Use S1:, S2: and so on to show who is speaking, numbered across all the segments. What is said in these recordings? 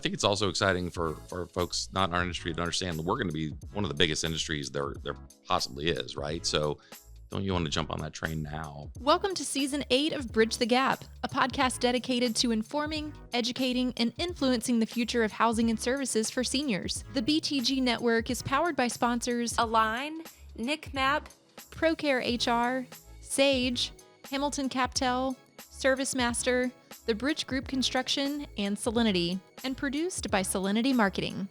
S1: think it's also exciting for folks not in our industry to understand that we're going to be one of the biggest industries there possibly is, right? So don't you want to jump on that train now?
S2: Welcome to Season 8 of Bridge the Gap, a podcast dedicated to informing, educating, and influencing the future of housing and services for seniors. The BTG network is powered by sponsors
S3: Align, Nick Map,
S2: ProCare HR, Sage, Hamilton Captel, ServiceMaster, the Bridge Group Construction, and Solinity, and produced by Solinity Marketing.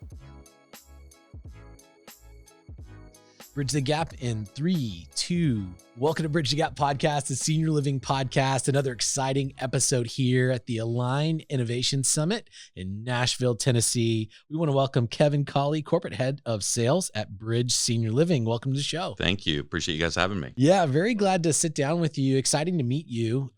S4: Bridge the Gap in 3, 2. Welcome to Bridge the Gap podcast, the senior living podcast. Another exciting episode here at the Align Innovation Summit in Nashville, Tennessee. We want to welcome Kevin Colley, corporate head of sales at Bridge Senior Living. Welcome to the show.
S1: Thank you. Appreciate you guys having me.
S4: Yeah, very glad to sit down with you. Exciting to meet you.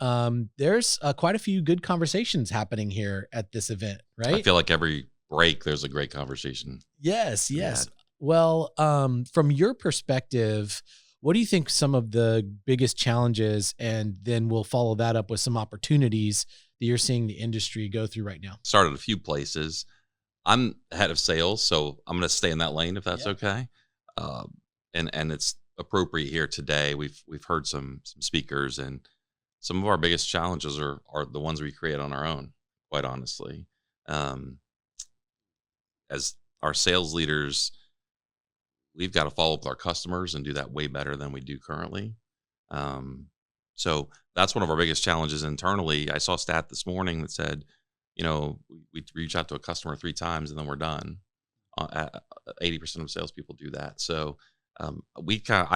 S4: There's quite a few good conversations happening here at this event, right?
S1: I feel like every break there's a great conversation.
S4: Yes.
S1: Yeah.
S4: Well, from your perspective, what do you think some of the biggest challenges, and then we'll follow that up with some opportunities that you're seeing the industry go through right now?
S1: Started a few places. I'm head of sales, so I'm going to stay in that lane if that's okay. And it's appropriate here today. We've heard some speakers, and some of our biggest challenges are the ones we create on our own, quite honestly. As our sales leaders, we've got to follow up with our customers and do that way better than we do currently. So that's one of our biggest challenges internally. I saw a stat this morning that said, we reach out to a customer 3 times and then we're done. 80% of salespeople do that. So I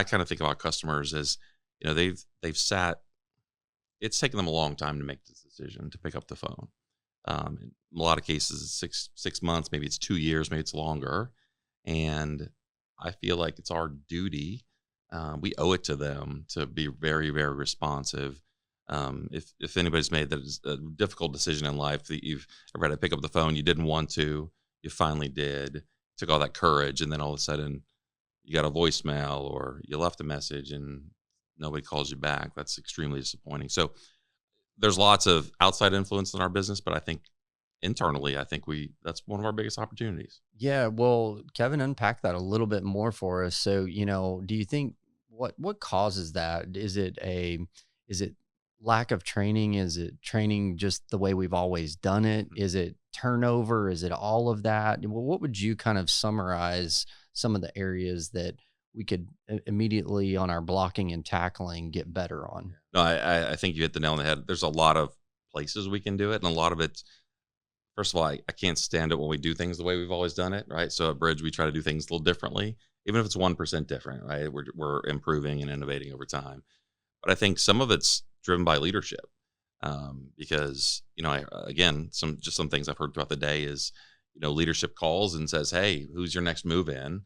S1: kind of think about customers as, they've sat. It's taken them a long time to make this decision to pick up the phone. In a lot of cases, it's six months, maybe it's 2 years, maybe it's longer, and I feel like it's our duty. We owe it to them to be very, very responsive. If anybody's made that a difficult decision in life that you've ever had to pick up the phone, you didn't want to, you finally did, took all that courage, and then all of a sudden you got a voicemail or you left a message and nobody calls you back. That's extremely disappointing. So there's lots of outside influence in our business, but I think internally, that's one of our biggest opportunities.
S5: Yeah, well, Kevin, unpack that a little bit more for us. So, do you think what causes that? Is it lack of training? Is it training just the way we've always done it? Is it turnover? Is it all of that? Well, what would you kind of summarize some of the areas that we could immediately on our blocking and tackling get better on?
S1: No, I think you hit the nail on the head. There's a lot of places we can do it, and a lot of it's, first of all, I can't stand it when we do things the way we've always done it, right? So at Bridge, we try to do things a little differently, even if it's 1% different, right? We're improving and innovating over time. But I think some of it's driven by leadership, because some things I've heard throughout the day is, leadership calls and says, "Hey, who's your next move in?"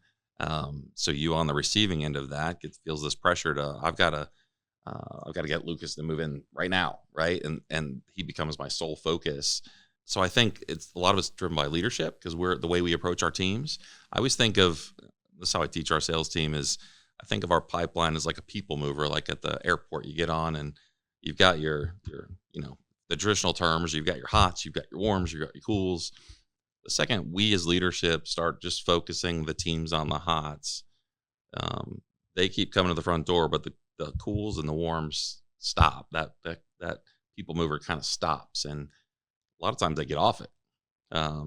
S1: So you on the receiving end of that feels this pressure to I've got to get Lucas to move in right now, right? And he becomes my sole focus. So I think it's a lot of it's driven by leadership because we're the way we approach our teams. I always think of this is how I teach our sales team is I think of our pipeline as like a people mover, like at the airport you get on and you've got your the traditional terms, you've got your hots, you've got your warms, you've got your cools. The second we as leadership start just focusing the teams on the hots, they keep coming to the front door, but the cools and the warms stop. That people mover kind of stops, and a lot of times they get off it,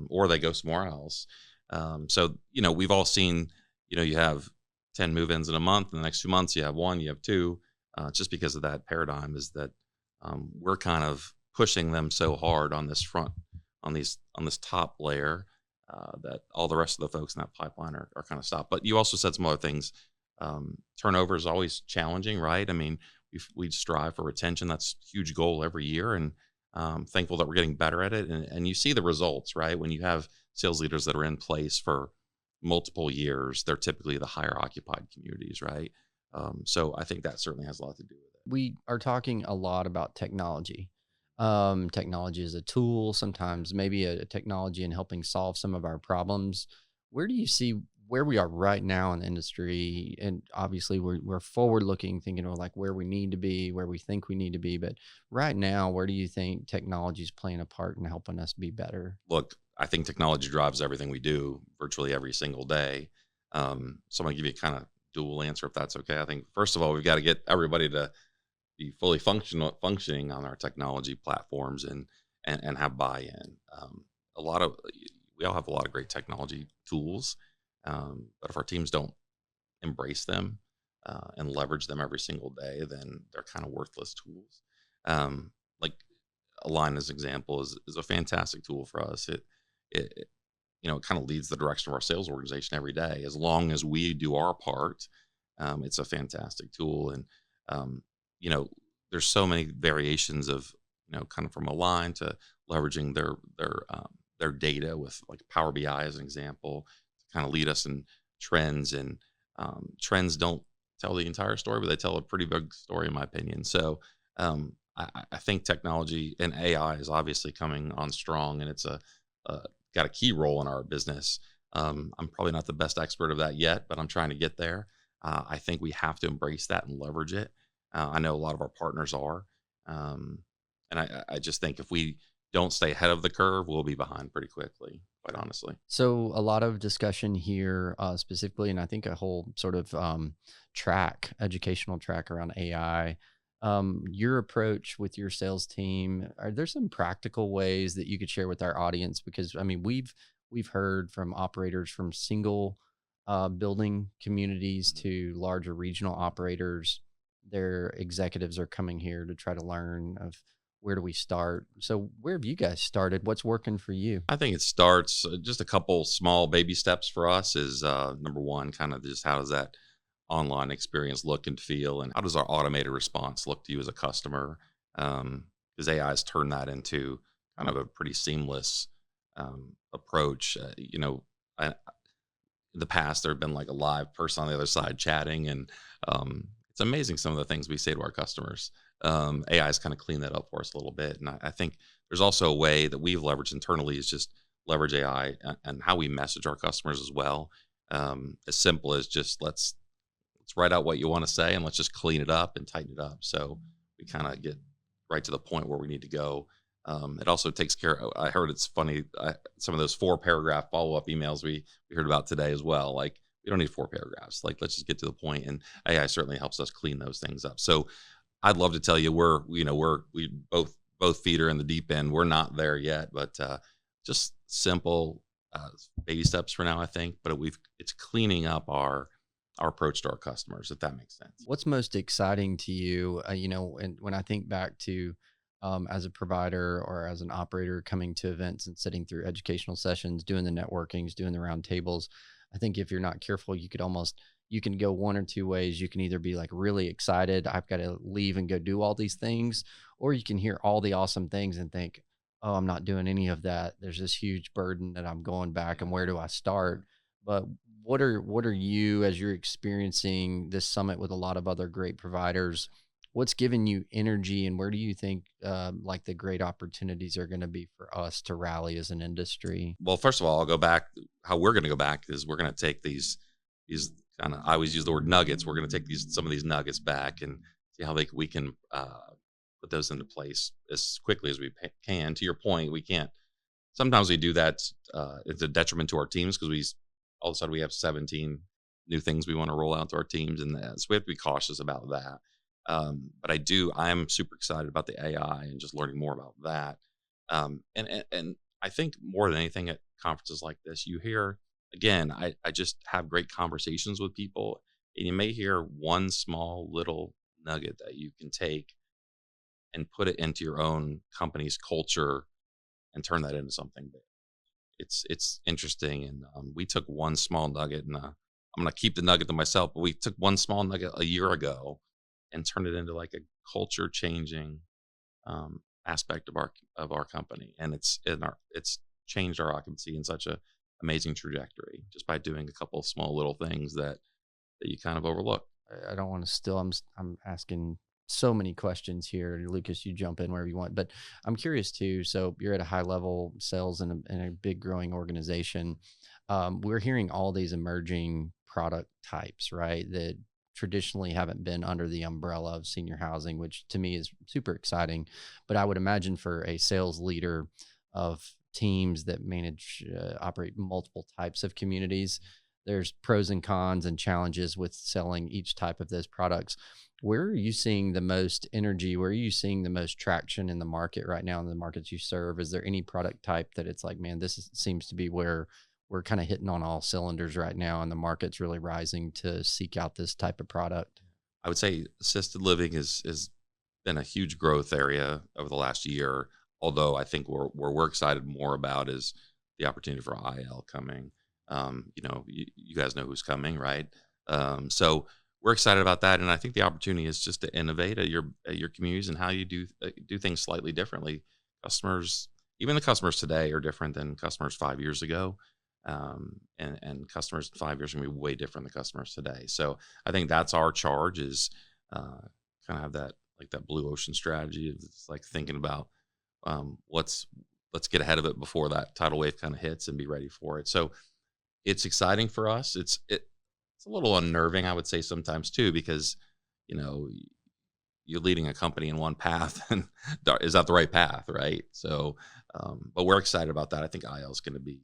S1: or they go somewhere else. So, we've all seen, you have 10 move-ins in a month, and the next 2 months you have 1, you have 2, just because of that paradigm is that we're kind of pushing them so hard on this front, on this top layer, that all the rest of the folks in that pipeline are kind of stopped. But you also said some other things. Turnover is always challenging, right? I mean, we strive for retention. That's a huge goal every year, and thankful that we're getting better at it. And you see the results, right? When you have sales leaders that are in place for multiple years, they're typically the higher occupied communities, right? So I think that certainly has a lot to do with it.
S5: We are talking a lot about technology. Technology is a tool, sometimes maybe a technology in helping solve some of our problems. Where do you see where we are right now in the industry? And obviously we're forward looking, thinking of like where we need to be, where we think we need to be. But right now, where do you think technology is playing a part in helping us be better?
S1: Look, I think technology drives everything we do virtually every single day. So I'm gonna give you kind of dual answer if that's okay. I think first of all, we've got to get everybody to be fully functioning on our technology platforms and have buy-in. A lot of we all have a lot of great technology tools, but if our teams don't embrace them and leverage them every single day, then they're kind of worthless tools. Like Align as an example is a fantastic tool for us. It it kind of leads the direction of our sales organization every day. As long as we do our part, it's a fantastic tool. And um, you know, there's so many variations of kind of from Align to leveraging their data with like Power BI as an example to kind of lead us in trends. And trends don't tell the entire story, but they tell a pretty big story in my opinion. So I think technology and AI is obviously coming on strong, and it's a got a key role in our business. I'm probably not the best expert of that yet, but I'm trying to get there. I think we have to embrace that and leverage it. I know a lot of our partners are, um, and I just think if we don't stay ahead of the curve, we'll be behind pretty quickly. Quite honestly.
S5: So a lot of discussion here, specifically, and I think a whole sort of educational track around AI. Your approach with your sales team, are there some practical ways that you could share with our audience? Because I mean, we've heard from operators from single building communities to larger regional operators. Their executives are coming here to try to learn of where do we start. So where have you guys started? What's working for you?
S1: I think it starts just a couple small baby steps for us is number one, kind of just how does that online experience look and feel, and how does our automated response look to you as a customer? Because AI has turned that into kind of a pretty seamless approach. I, in the past there have been like a live person on the other side chatting, and it's amazing some of the things we say to our customers. AI has kind of cleaned that up for us a little bit, and I think there's also a way that we've leveraged internally is just leverage AI and how we message our customers as well. As simple as just let's write out what you want to say and let's just clean it up and tighten it up. So we kind of get right to the point where we need to go. It also takes care. I heard it's funny. Some of those 4-paragraph follow-up emails we heard about today as well. Like we don't need 4 paragraphs. Like let's just get to the point. And AI certainly helps us clean those things up. So I'd love to tell you we both feet are in the deep end. We're not there yet, but just simple baby steps for now, I think. But it's cleaning up our approach to our customers, if that makes sense.
S5: What's most exciting to you? And when I think back to as a provider or as an operator coming to events and sitting through educational sessions, doing the networkings, doing the round tables, I think if you're not careful, you can go one or two ways. You can either be like really excited, I've got to leave and go do all these things, or you can hear all the awesome things and think, oh, I'm not doing any of that. There's this huge burden that I'm going back, and where do I start? But what are you, as you're experiencing this summit with a lot of other great providers, what's giving you energy, and where do you think like the great opportunities are going to be for us to rally as an industry?
S1: Well, first of all, I'll go back. How we're going to go back is we're going to take these kind of, I always use the word nuggets. We're going to take some of these nuggets back and see how we can put those into place as quickly as we can. To your point, we can't. Sometimes we do that. It's a detriment to our teams because all of a sudden we have 17 new things we want to roll out to our teams, and so we have to be cautious about that. But I'm super excited about the AI and just learning more about that. And I think more than anything at conferences like this, you hear, again, I just have great conversations with people, and you may hear one small little nugget that you can take and put it into your own company's culture and turn that into something big. It's interesting. And we took one small nugget, and I'm going to keep the nugget to myself, but we took one small nugget a year ago and turned it into like a culture changing aspect of our company. And it's changed our occupancy in such a amazing trajectory just by doing a couple of small little things that you kind of overlook.
S5: I don't want to still, I'm asking so many questions here. Lucas, you jump in wherever you want, but I'm curious too. So you're at a high level sales in a big growing organization. We're hearing all these emerging product types, right, that traditionally haven't been under the umbrella of senior housing, which to me is super exciting. But I would imagine for a sales leader of teams that manage, operate multiple types of communities. There's pros and cons and challenges with selling each type of those products. Where are you seeing the most energy? Where are you seeing the most traction in the market right now in the markets you serve? Is there any product type that it's like, man, seems to be where we're kind of hitting on all cylinders right now and the market's really rising to seek out this type of product?
S1: I would say assisted living is been a huge growth area over the last year. Although I think we're excited more about is the opportunity for IL coming. You guys know who's coming, right? So we're excited about that, and I think the opportunity is just to innovate at your communities and how you do things slightly differently. Customers, even the customers today, are different than customers 5 years ago, and customers 5 years are going to be way different than customers today. So I think that's our charge is kind of have that blue ocean strategy. It's like thinking about let's get ahead of it before that tidal wave kind of hits and be ready for it. So it's exciting for us. It's a little unnerving, I would say, sometimes too, because you're leading a company in one path, and is that the right path, right? So, but we're excited about that. I think IL is going to be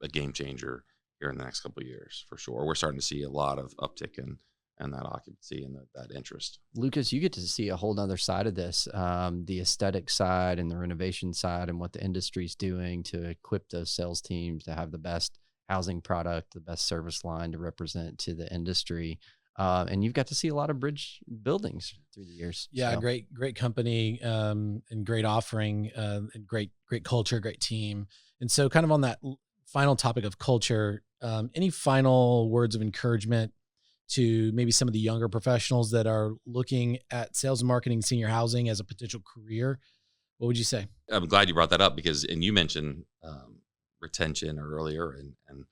S1: a game changer here in the next couple of years for sure. We're starting to see a lot of uptick in that occupancy and that interest.
S5: Lucas, you get to see a whole nother side of this, the aesthetic side and the renovation side and what the industry's doing to equip those sales teams to have the best housing product, the best service line to represent to the industry. And you've got to see a lot of Bridge buildings through the years.
S4: Yeah,
S5: So,
S4: great company, and great offering, and great culture, great team. And so kind of on that final topic of culture, any final words of encouragement to maybe some of the younger professionals that are looking at sales and marketing, senior housing as a potential career? What would you say?
S1: I'm glad you brought that up and you mentioned retention earlier, and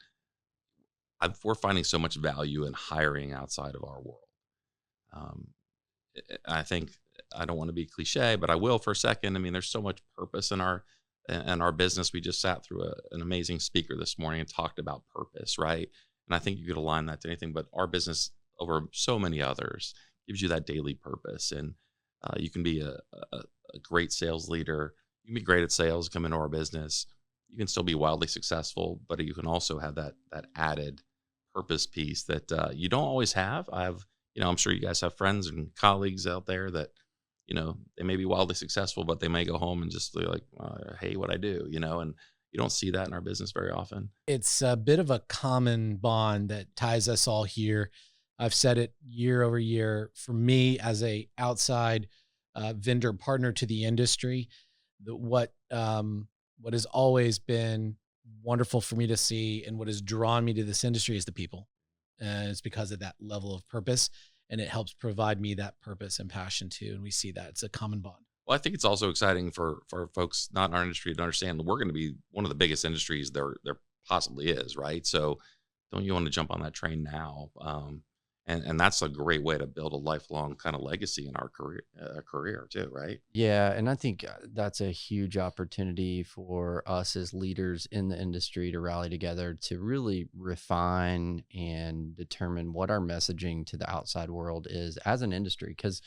S1: we're finding so much value in hiring outside of our world. I think, I don't want to be cliche, but I will for a second. I mean, there's so much purpose in our business. We just sat through an amazing speaker this morning and talked about purpose, right? And I think you could align that to anything, but our business over so many others gives you that daily purpose. And you can be a great sales leader. You can be great at sales, come into our business. You can still be wildly successful, but you can also have that added purpose piece that you don't always have. I'm sure you guys have friends and colleagues out there that, they may be wildly successful, but they may go home and just be like, hey, what I do, and you don't see that in our business very often.
S4: It's a bit of a common bond that ties us all here. I've said it year over year. For me, as a outside vendor partner to the industry, what has always been wonderful for me to see and what has drawn me to this industry is the people. And it's because of that level of purpose, and it helps provide me that purpose and passion too. And we see that it's a common bond.
S1: Well, I think it's also exciting for folks not in our industry to understand that we're going to be one of the biggest industries there possibly is, right? So don't you want to jump on that train now? And that's a great way to build a lifelong kind of legacy in our career too, right?
S5: yeah, and I think that's a huge opportunity for us as leaders in the industry to rally together to really refine and determine what our messaging to the outside world is as an industry. Because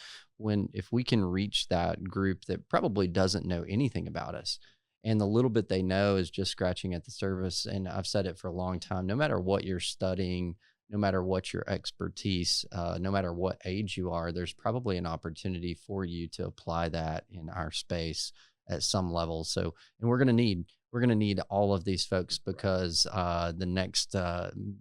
S5: if we can reach that group that probably doesn't know anything about us, and the little bit they know is just scratching at the surface. And I've said it for a long time, no matter what you're studying, no matter what your expertise, no matter what age you are, there's probably an opportunity for you to apply that in our space at some level. So, and we're going to need all of these folks because the next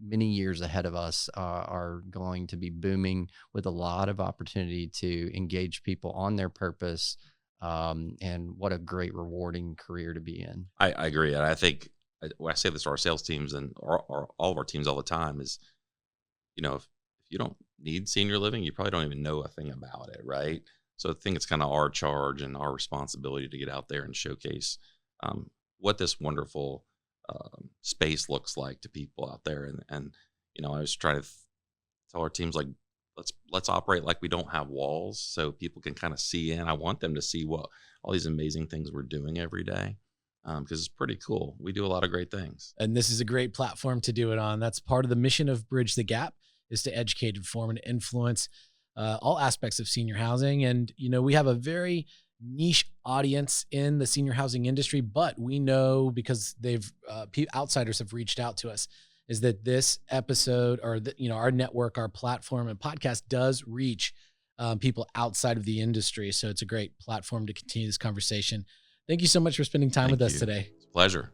S5: many years ahead of us are going to be booming with a lot of opportunity to engage people on their purpose. And what a great, rewarding career to be in.
S1: I agree. And I think I say this to our sales teams and all of our teams all the time is, if you don't need senior living, you probably don't even know a thing about it, right? So I think it's kind of our charge and our responsibility to get out there and showcase what this wonderful space looks like to people out there. And I was trying to tell our teams, like, let's operate like we don't have walls so people can kind of see in. I want them to see what all these amazing things we're doing every day. Because it's pretty cool. We do a lot of great things.
S4: And this is a great platform to do it on. That's part of the mission of Bridge the Gap, is to educate, inform, and influence all aspects of senior housing. And, we have a very niche audience in the senior housing industry, but we know because outsiders have reached out to us, is that this episode or our network, our platform and podcast does reach people outside of the industry. So it's a great platform to continue this conversation. Thank you so much for spending time with us today.
S1: It's a pleasure.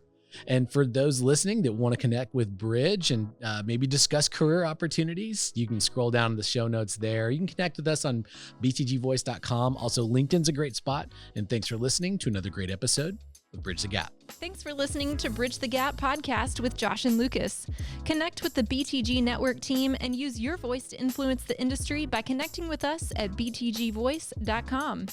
S4: And for those listening that want to connect with Bridge and maybe discuss career opportunities, you can scroll down to the show notes there. You can connect with us on btgvoice.com. Also, LinkedIn's a great spot. And thanks for listening to another great episode of Bridge the Gap.
S2: Thanks for listening to Bridge the Gap podcast with Josh and Lucas. Connect with the BTG Network team and use your voice to influence the industry by connecting with us at btgvoice.com.